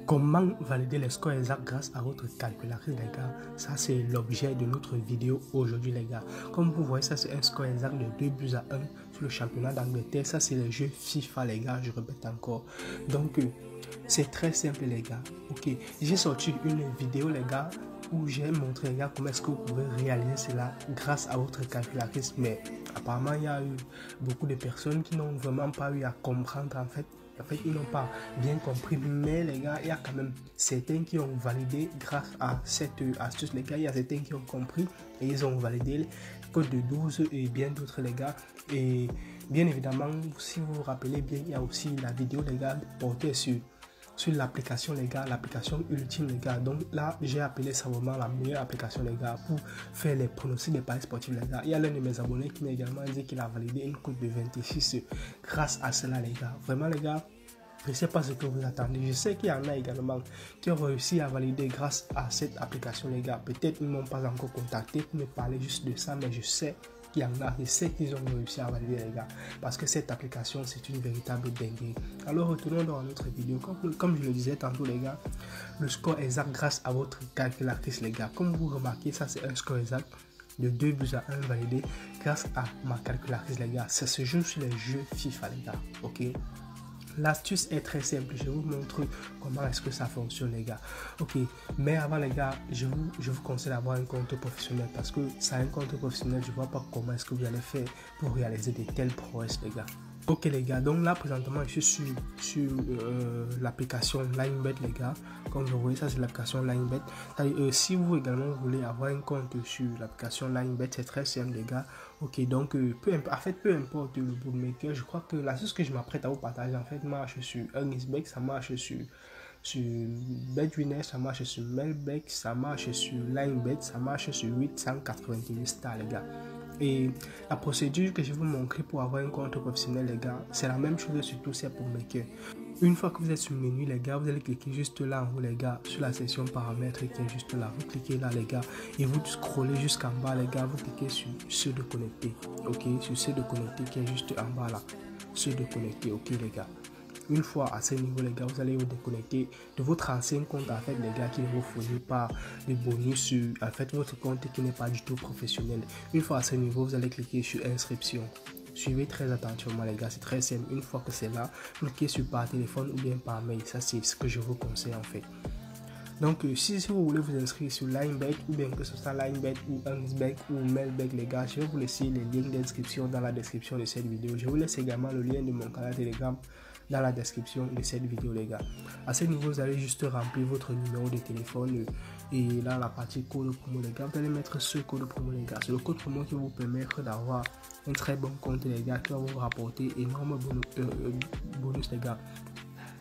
Comment valider les scores exacts grâce à votre calculatrice, les gars? Ça, c'est l'objet de notre vidéo aujourd'hui, les gars. Comme vous voyez, ça, c'est un score exact de 2-1 sur le championnat d'Angleterre. Ça, c'est le jeu FIFA, les gars. Je répète encore. Donc, c'est très simple, les gars. Ok, j'ai sorti une vidéo, les gars, où j'ai montré, les gars, comment est-ce que vous pouvez réaliser cela grâce à votre calculatrice. Mais apparemment, il y a eu beaucoup de personnes qui n'ont vraiment pas eu à comprendre, en fait, ils n'ont pas bien compris, mais les gars, il y a quand même certains qui ont validé grâce à cette astuce, les gars. Il y a certains qui ont compris et ils ont validé le code de 12 et bien d'autres, les gars. Et bien évidemment, si vous vous rappelez bien, il y a aussi la vidéo, les gars, portée sur l'application, les gars, l'application ultime, les gars. Donc là, j'ai appelé ça vraiment la meilleure application, les gars, pour faire les pronostics des paris sportifs, les gars. Il y a l'un de mes abonnés qui m'a également dit qu'il a validé une cote de 26 grâce à cela, les gars. Vraiment, les gars, je ne sais pas ce que vous attendez. Je sais qu'il y en a également qui ont réussi à valider grâce à cette application, les gars. Peut-être qu'ils ne m'ont pas encore contacté pour me parler juste de ça, mais je sais qu'il y en a, je sais qu'ils ont réussi à valider, les gars, parce que cette application, c'est une véritable dinguerie. Alors, retournons dans notre vidéo. Comme je le disais tantôt, les gars, le score exact grâce à votre calculatrice, les gars. Comme vous remarquez, ça, c'est un score exact de 2-1 validé grâce à ma calculatrice, les gars. Ça se joue sur les jeux FIFA, les gars. Ok. L'astuce est très simple, je vous montre comment est-ce que ça fonctionne, les gars. Ok, mais avant, les gars, je vous conseille d'avoir un compte professionnel, parce que ça, un compte professionnel, je ne vois pas comment est-ce que vous allez faire pour réaliser de telles prouesses, les gars. Ok, les gars, donc là présentement je suis sur l'application LineBet, les gars. Comme vous voyez, ça c'est l'application LineBet. Si vous également voulez avoir un compte sur l'application LineBet, c'est très simple, les gars. Ok, donc peu importe le bookmaker, je crois que la chose que je m'apprête à vous partager en fait marche sur Earnestbet, ça marche sur BetWinner, ça marche sur Melbet, ça marche sur LineBet, ça marche sur 888 stars, les gars. Et la procédure que je vais vous montrer pour avoir un compte professionnel, les gars, c'est la même chose sur tous ces bookmakers. Une fois que vous êtes sur le menu, les gars, vous allez cliquer juste là en haut, les gars, sur la section paramètres qui est juste là. Vous cliquez là, les gars, et vous scrollez jusqu'en bas, les gars. Vous cliquez sur ceux de connecter, ok, sur ceux de connecter qui est juste en bas là, ceux de connecter, ok, les gars. Une fois à ce niveau, les gars, vous allez vous déconnecter de votre ancien compte, en fait, les gars, qui ne vous fournit pas de bonus sur, en fait, votre compte qui n'est pas du tout professionnel. Une fois à ce niveau, vous allez cliquer sur inscription. Suivez très attentivement, les gars, c'est très simple. Une fois que c'est là, cliquez sur par téléphone ou bien par mail. Ça, c'est ce que je vous conseille, en fait. Donc, si vous voulez vous inscrire sur LineBet, ou bien que ce soit LineBet ou Earnestbet ou Melbet, les gars, je vais vous laisser les liens d'inscription dans la description de cette vidéo. Je vous laisse également le lien de mon canal Telegram dans la description de cette vidéo, les gars. À ce niveau, vous allez juste remplir votre numéro de téléphone et là, la partie code promo, les gars, vous allez mettre ce code promo, les gars. C'est le code promo qui va vous permettre d'avoir un très bon compte, les gars, qui va vous rapporter énormément bonus, les gars.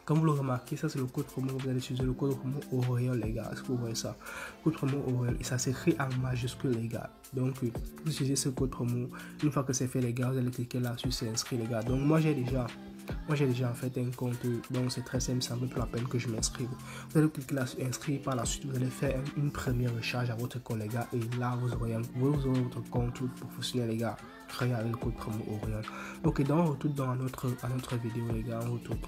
Comme vous le remarquez, ça c'est le code promo. Vous allez utiliser le code promo Auréole, les gars. Est-ce que vous voyez ça? Code promo Auréole. Et ça s'écrit en majuscule, les gars. Donc, vous utilisez ce code promo. Une fois que c'est fait, les gars, vous allez cliquer là sur s'inscrire, les gars. Donc, moi j'ai déjà en fait un compte. Donc, c'est très simple. Ça me fait la peine que je m'inscrive. Vous allez cliquer là sur inscrire. Par la suite, vous allez faire une première recharge à votre compte, les gars. Et là, vous aurez votre compte professionnel, les gars. Créé avec le code promo Auréole. Ok, donc on retourne dans notre vidéo, les gars. On retourne.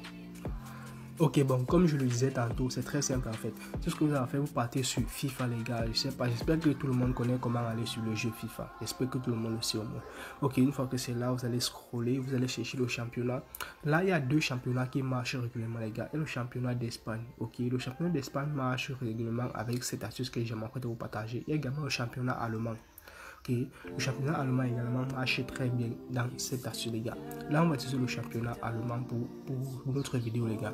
Ok, bon, comme je le disais tantôt, c'est très simple en fait. Tout ce que vous avez à faire, vous partez sur FIFA, les gars. Je sais pas, j'espère que tout le monde connaît comment aller sur le jeu FIFA. J'espère que tout le monde le sait au moins. Ok, une fois que c'est là, vous allez scroller, vous allez chercher le championnat. Là, il y a deux championnats qui marchent régulièrement, les gars. Et le championnat d'Espagne. Ok, le championnat d'Espagne marche régulièrement avec cette astuce que j'aimerais vous partager. Il y a également le championnat allemand. Okay. Le championnat allemand également marche très bien dans cette astuce, les gars. Là, on va utiliser le championnat allemand pour notre vidéo, les gars.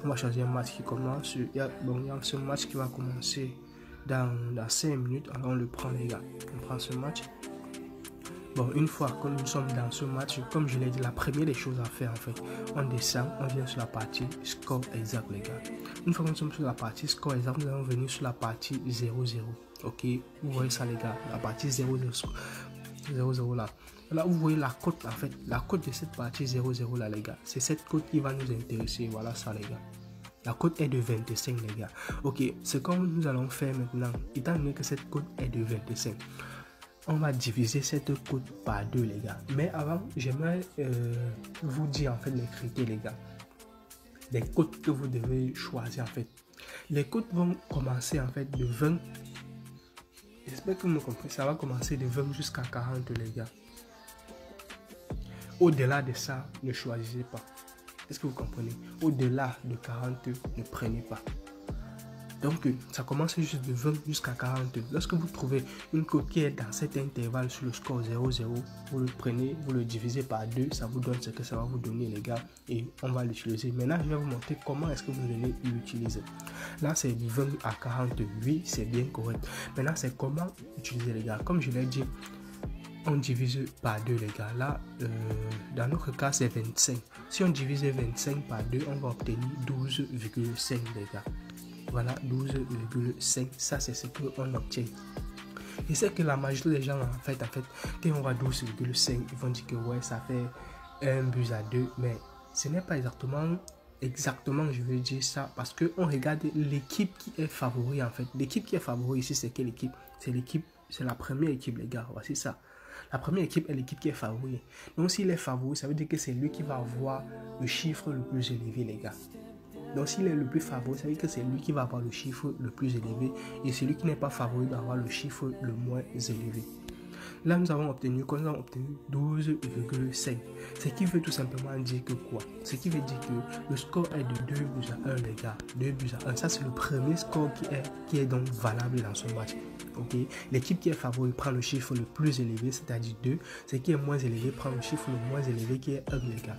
On va choisir un match qui commence. Il y a ce match qui va commencer dans 5 minutes. Alors, on le prend, les gars. On prend ce match. Bon, une fois que nous sommes dans ce match, comme je l'ai dit, la première des choses à faire, en fait, on descend, on vient sur la partie score exact, les gars. Une fois que nous sommes sur la partie score exact, nous allons venir sur la partie 0-0. Ok, vous voyez ça, les gars, la partie 0-0 là. Là, vous voyez la cote, en fait, la cote de cette partie 0-0 là, les gars. C'est cette cote qui va nous intéresser. Voilà ça, les gars. La cote est de 25, les gars. Ok, c'est comme nous allons faire maintenant. Étant donné que cette cote est de 25, on va diviser cette cote par 2, les gars. Mais avant, j'aimerais vous dire en fait les critères, les gars. Les cotes que vous devez choisir en fait. Les cotes vont commencer en fait de 20. J'espère que vous me comprenez. Ça va commencer de 20 jusqu'à 40 les gars. Au-delà de ça, ne choisissez pas. Est-ce que vous comprenez? Au-delà de 40, ne prenez pas. Donc, ça commence juste de 20 jusqu'à 40. Lorsque vous trouvez une cote qui est dans cet intervalle sur le score 0,0, vous le prenez, vous le divisez par 2, ça vous donne ce que ça va vous donner, les gars, et on va l'utiliser. Maintenant, je vais vous montrer comment est-ce que vous allez l'utiliser. Là, c'est de 20 à 40, oui, c'est bien correct. Maintenant, c'est comment utiliser, les gars. Comme je l'ai dit, on divise par 2, les gars. Là, dans notre cas, c'est 25. Si on divise 25 par 2, on va obtenir 12,5, les gars. Voilà, 12,5. Ça, c'est ce qu'on obtient. Et c'est que la majorité des gens, en fait, quand on voit 12,5, ils vont dire que ouais, ça fait 1 but à 2. Mais ce n'est pas exactement, je veux dire ça. Parce qu'on regarde l'équipe qui est favori, en fait. L'équipe qui est favori ici, c'est quelle équipe? C'est la première équipe, les gars. Voici ça. La première équipe est l'équipe qui est favori. Donc, s'il est favori, ça veut dire que c'est lui qui va avoir le chiffre le plus élevé, les gars. Donc, s'il est le plus favori, ça veut dire que c'est lui qui va avoir le chiffre le plus élevé. Et celui qui n'est pas favori va avoir le chiffre le moins élevé. Là, nous avons obtenu 12,5. Ce qui veut tout simplement dire que quoi? Ce qui veut dire que le score est de 2 buts à 1, les gars. 2 buts à 1. Ça, c'est le premier score qui est donc valable dans ce match. Okay. L'équipe qui est favori prend le chiffre le plus élevé, c'est-à-dire 2. Ce qui est moins élevé prend le chiffre le moins élevé qui est 1, les gars.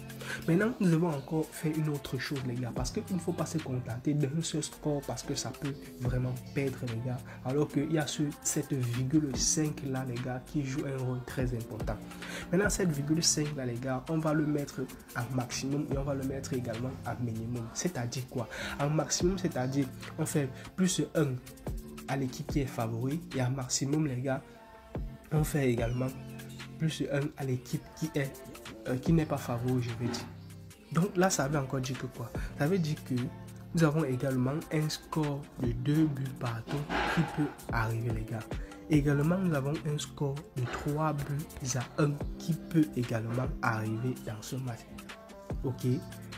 Maintenant, nous devons encore faire une autre chose, les gars, parce qu'il ne faut pas se contenter d'un seul score parce que ça peut vraiment perdre, les gars. Alors qu'il y a cette virgule 5 là, les gars, qui joue un rôle très important. Maintenant, cette virgule 5 là, les gars, on va le mettre en maximum et on va le mettre également en minimum. C'est-à-dire quoi? En maximum, c'est-à-dire on fait plus 1 à l'équipe qui est favori, et à maximum, les gars, on fait également plus 1 à l'équipe qui n'est pas favori, je vais dire. Donc là, ça veut encore dire que quoi? Ça veut dire que nous avons également un score de 2 buts partout qui peut arriver, les gars. Également, nous avons un score de 3 buts à 1 qui peut également arriver dans ce match. Ok,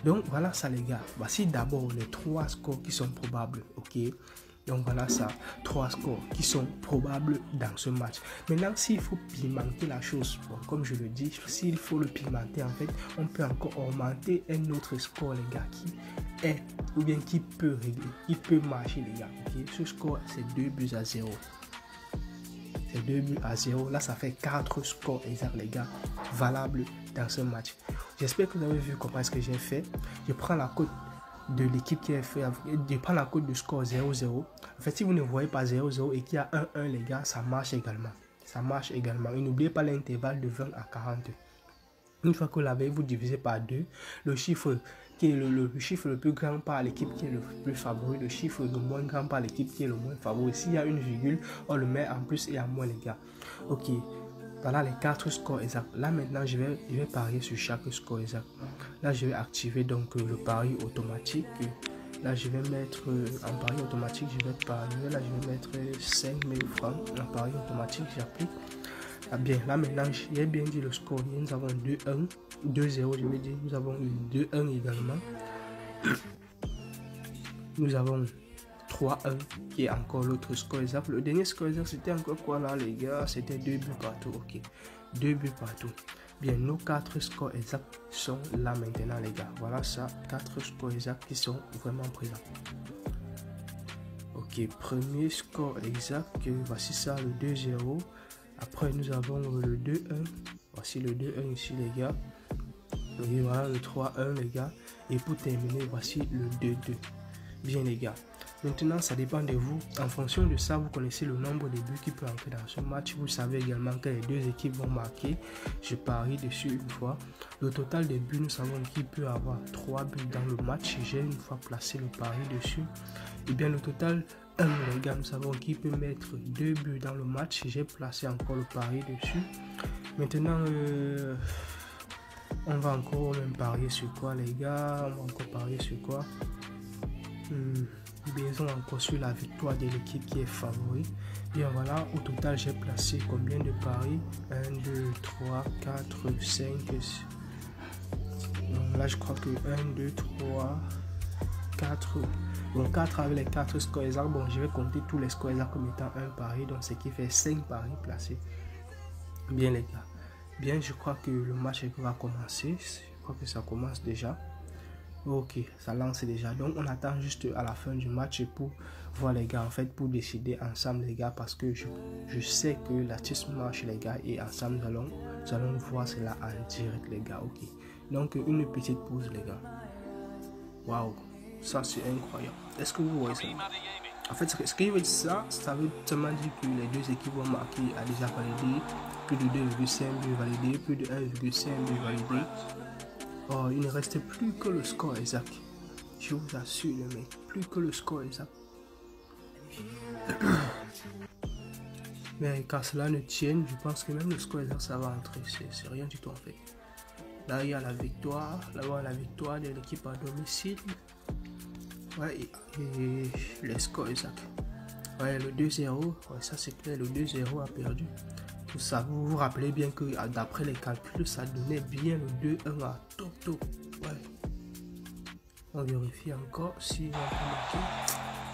donc voilà ça, les gars. Voici d'abord les 3 scores qui sont probables. Ok, donc voilà ça, 3 scores qui sont probables dans ce match. Maintenant, s'il faut pimenter la chose, bon, comme je le dis, s'il faut le pimenter, en fait, on peut encore augmenter un autre score, les gars, qui est, ou bien qui peut régler, qui peut marcher, les gars. Okay? Ce score, c'est 2 buts à 0. C'est 2 buts à 0. Là, ça fait 4 scores exacts, les gars, valables dans ce match. J'espère que vous avez vu comment est-ce que j'ai fait. Je prends la cote de l'équipe qui est fait, je prends la cote de score 0-0. En fait, si vous ne voyez pas 0-0 et qu'il y a 1-1, les gars, ça marche également. Ça marche également. Et n'oubliez pas l'intervalle de 20 à 40. Une fois que vous l'avez, vous divisez par 2. Le chiffre qui est le chiffre le plus grand par l'équipe qui est le plus favori, le chiffre le moins grand par l'équipe qui est le moins favori. S'il y a une virgule, on le met en plus et en moins, les gars. Ok. Voilà les 4 scores exacts. Là maintenant, je vais parier sur chaque score exact. Là, je vais activer donc le pari automatique. Là, je vais mettre en pari automatique, je vais parier. Là, je vais mettre 5000 francs en pari automatique. J'applique. Ah bien, là maintenant, j'ai bien dit le score. Nous avons 2-1, 2-0, je vais dire. Nous avons 2-1 également. Nous avons 3-1 qui est encore l'autre score exact. Le dernier score exact, c'était encore quoi là, les gars? C'était 2 buts partout. Ok, 2 buts partout. Bien, nos 4 scores exacts sont là maintenant, les gars. Voilà ça, 4 scores exacts qui sont vraiment présents. Ok, premier score exact, voici ça, le 2-0. Après, nous avons le 2-1. Voici le 2-1 ici, les gars. Et voilà le 3-1, les gars. Et pour terminer, voici le 2-2. Bien, les gars. Maintenant, ça dépend de vous. En fonction de ça, vous connaissez le nombre de buts qui peut entrer dans ce match. Vous savez également que les deux équipes vont marquer. Je parie dessus une fois. Le total de buts, nous savons qui peut avoir 3 buts dans le match. J'ai une fois placé le pari dessus. Et bien, le total, les gars, nous savons qui peut mettre 2 buts dans le match. J'ai placé encore le pari dessus. Maintenant, on va encore même parier sur quoi, les gars? On va encore parier sur quoi? Bien encore sur la victoire de l'équipe qui est favori. Bien voilà, au total j'ai placé combien de paris? 1, 2, 3, 4, 5, 6. Là je crois que 1, 2, 3, 4. Donc, à travers les 4 scores exacts, bon, je vais compter tous les scores exacts comme étant un pari, donc ce qui fait 5 paris placés. Bien, les gars. Bien, je crois que le match va commencer. Je crois que ça commence déjà. Ok, ça lance déjà. Donc, on attend juste à la fin du match pour voir les gars, en fait, pour décider ensemble, les gars, parce que je sais que l'artiste marche, les gars, et ensemble, nous allons voir cela en direct, les gars. Ok, donc, une petite pause, les gars. Waouh, ça, c'est incroyable. Est-ce que vous voyez ça? En fait, ce qui veut dire ça veut seulement dire que les deux équipes vont marquer à déjà validé, plus de 2,5 buts validés, plus de 1,5 buts validés. Oh, il ne restait plus que le score exact. Je vous assure, les mecs, plus que le score exact. Mais quand cela ne tienne, je pense que même le score exact, ça va entrer. C'est rien du tout en fait. Là, il y a la victoire. Là-bas, la victoire de l'équipe à domicile. Ouais, et les scores exacts. Ouais, le 2-0. Ouais, ça c'est clair. Le 2-0 a perdu. Tout ça, vous vous rappelez bien que d'après les calculs, ça donnait bien le 2-1 à top. Ouais. On vérifie encore si on peut marquer.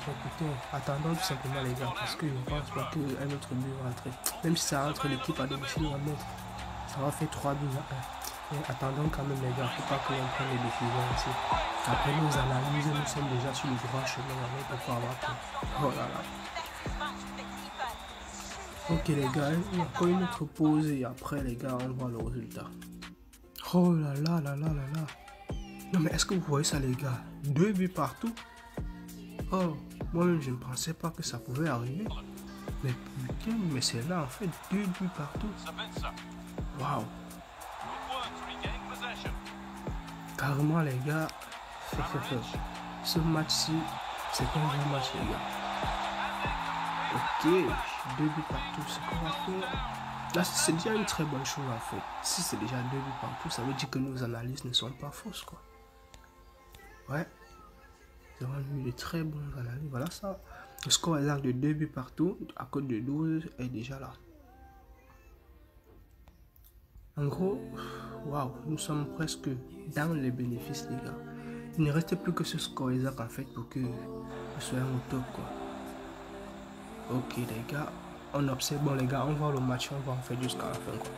Écoutez, attendons tout simplement les gars, parce que je ne pense pas qu'un autre but va entrer. Même si ça entre l'équipe à domicile, ça va faire 3 buts à 1. Mais attendons quand même les gars, il ne faut pas que l'on prenne les décisions ici. Après nos analyses, nous sommes déjà sur le droit chemin, on ne peut pas avoir peur. Oh là là. Ok les gars, il y a encore une autre pause et après les gars, on voit le résultat. Oh là là là là là là. Non mais est-ce que vous voyez ça les gars? 2 buts partout. Oh, moi-même je ne pensais pas que ça pouvait arriver. Mais putain, mais c'est là en fait 2 buts partout. Waouh. Carrément les gars, ce match-ci, c'est un vrai match les gars. Ok, 2 buts partout, c'est qu'on va faire. Là, c'est déjà une très bonne chose en fait. Si c'est déjà 2 buts partout, ça veut dire que nos analyses ne sont pas fausses quoi. Ouais. Nous avons eu de très bonnes analyses. Voilà ça. Le score exact de 2 buts partout, à code de 12, est déjà là. En gros, waouh, nous sommes presque dans les bénéfices les gars. Il ne restait plus que ce score exact en fait pour que nous soyons au top quoi. Ok les gars, on observe, bon les gars, on voit le match, on va en fait jusqu'à la fin quoi.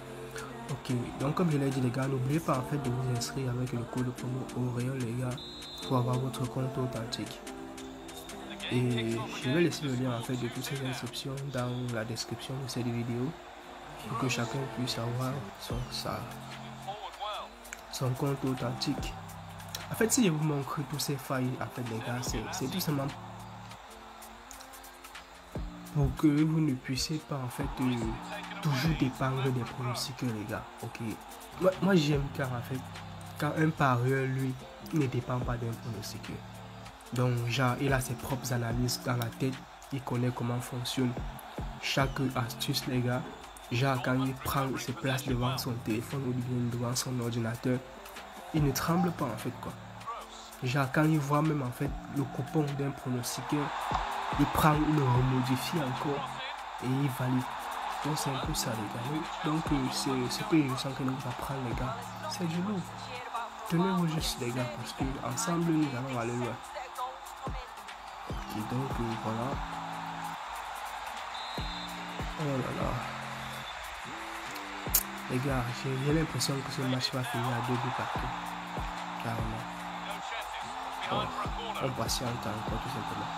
Ok, oui. Donc comme je l'ai dit les gars, n'oubliez pas en fait de vous inscrire avec le code promo Auréole les gars pour avoir votre compte authentique. Et je vais laisser le lien en fait de toutes ces inscriptions dans la description de cette vidéo pour que chacun puisse avoir son compte authentique. En fait, si je vous montre tous ces failles, en fait les gars, c'est tout simplement pour que vous ne puissiez pas en fait toujours dépendre des pronostics les gars. Ok. Moi j'aime car en fait quand un parieur lui ne dépend pas d'un pronostic. Donc genre il a ses propres analyses dans la tête, il connaît comment fonctionne chaque astuce les gars. Genre quand il prend ses places devant son téléphone ou bien devant son ordinateur, il ne tremble pas en fait quoi. Genre quand il voit même en fait le coupon d'un pronostiqueur, il prend, il le remodifie encore et il valide. Donc c'est un peu ça les gars. Donc c'est ce que je sens que nous apprendre les gars. C'est du lourd. Tenez-vous juste les gars parce que ensemble nous allons aller loin. Et donc voilà. Oh là là. Les gars, j'ai l'impression que ce match va finir à 2 buts partout. Carrément. Oh, on patiente encore tout simplement.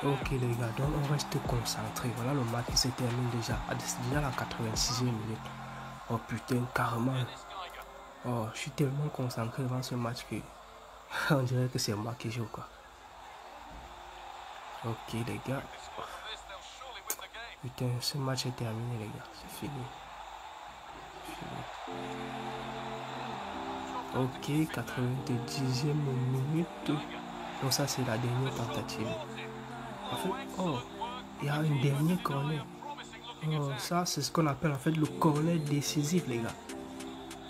Ok les gars, donc on reste concentré. Voilà le match qui se termine déjà. C'est déjà la 86e minute. Oh putain, carrément. Oh, je suis tellement concentré devant ce match que on dirait que c'est moi qui joue quoi. Ok les gars. Putain, ce match est terminé les gars. C'est fini. Ok, 90e minute. Donc ça c'est la dernière tentative. En fait, oh, il y a un dernier corner. Oh, ça c'est ce qu'on appelle en fait le corner décisif les gars.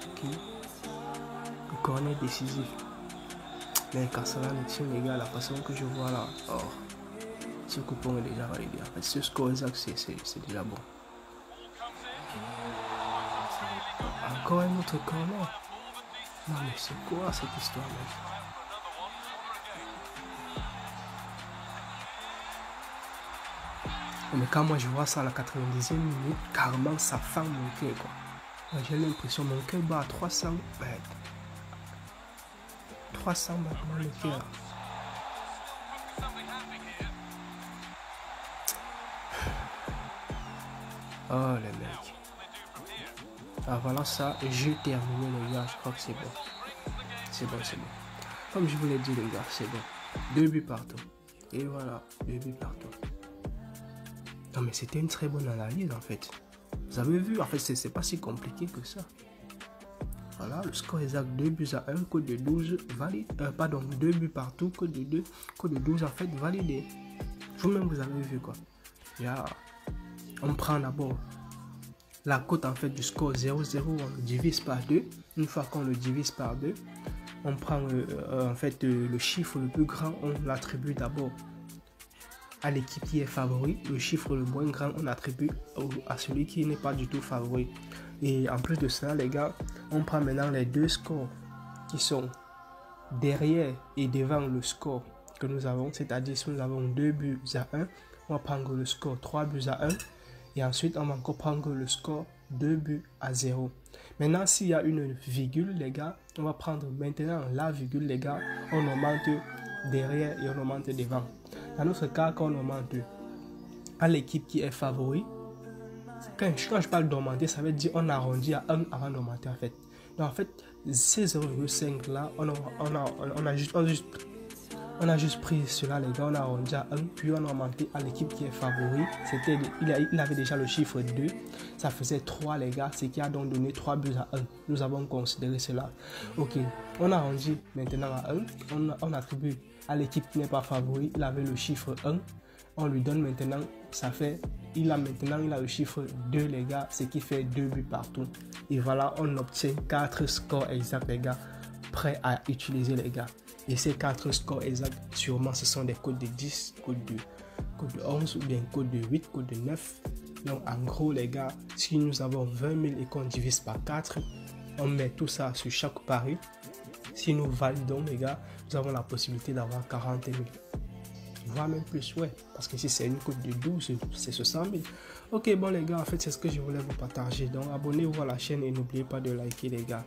Ok. Le corner décisif. Mais quand cela ne tient les gars, la façon que je vois là, oh, ce coupon est déjà validé. En fait, ce score exact c'est déjà bon. Encore un autre corner. Non mais c'est quoi cette histoire, mec? Mais quand moi je vois ça à la 90e minute, carrément ça fend mon cœur, quoi. J'ai l'impression mon cœur bat à 300, mec. 300 battements le cœur. Oh les mecs. Ah voilà ça, j'ai terminé les gars, je crois que c'est bon. C'est bon, c'est bon. Comme je vous l'ai dit les gars, c'est bon. 2 buts partout. Et voilà, 2 buts partout. Non mais c'était une très bonne analyse en fait. Vous avez vu, en fait c'est pas si compliqué que ça. Voilà, le score exact 2 buts à 1, code de 12 valide. Pardon, 2 buts partout, code de 2, code de 12 en fait validé. Vous-même vous avez vu quoi. On prend d'abord la cote en fait du score 0,0, on le divise par 2. Une fois qu'on le divise par 2, on prend en fait le chiffre le plus grand, on l'attribue d'abord à l'équipe qui est favori. Le chiffre le moins grand, on attribue à celui qui n'est pas du tout favori. Et en plus de ça, les gars, on prend maintenant les deux scores qui sont derrière et devant le score que nous avons. C'est-à-dire si nous avons 2 buts à 1, on va prendre le score 3 buts à 1. Et ensuite, on va encore prendre le score 2 buts à 0. Maintenant, s'il y a une virgule, les gars, on va prendre maintenant la virgule, les gars. On augmente derrière et on augmente devant. Dans notre cas, quand on augmente à l'équipe qui est favori, quand je parle d'augmenter, ça veut dire on arrondit à 1 avant d'augmenter en fait. Donc en fait, ces 0,5 là, on a juste pris cela les gars, on a arrondi à 1, puis on a augmenté à l'équipe qui est favori. Il avait déjà le chiffre 2, ça faisait 3 les gars, ce qui a donc donné 3 buts à 1. Nous avons considéré cela. Ok, on a arrondi maintenant à 1, on attribue à l'équipe qui n'est pas favori, il avait le chiffre 1. On lui donne maintenant, il a le chiffre 2 les gars, ce qui fait 2 buts partout. Et voilà, on obtient 4 scores exacts les gars, prêts à utiliser les gars. Et ces 4 scores exacts, sûrement ce sont des codes de 10, code de 11 ou bien code de 8, code de 9. Donc en gros les gars, si nous avons 20 000 et qu'on divise par 4, on met tout ça sur chaque pari. Si nous validons les gars, nous avons la possibilité d'avoir 40 000. Voire même plus, ouais, parce que si c'est une cote de 12, c'est 60 000. Ok, bon les gars, en fait c'est ce que je voulais vous partager. Donc abonnez-vous à la chaîne et n'oubliez pas de liker les gars.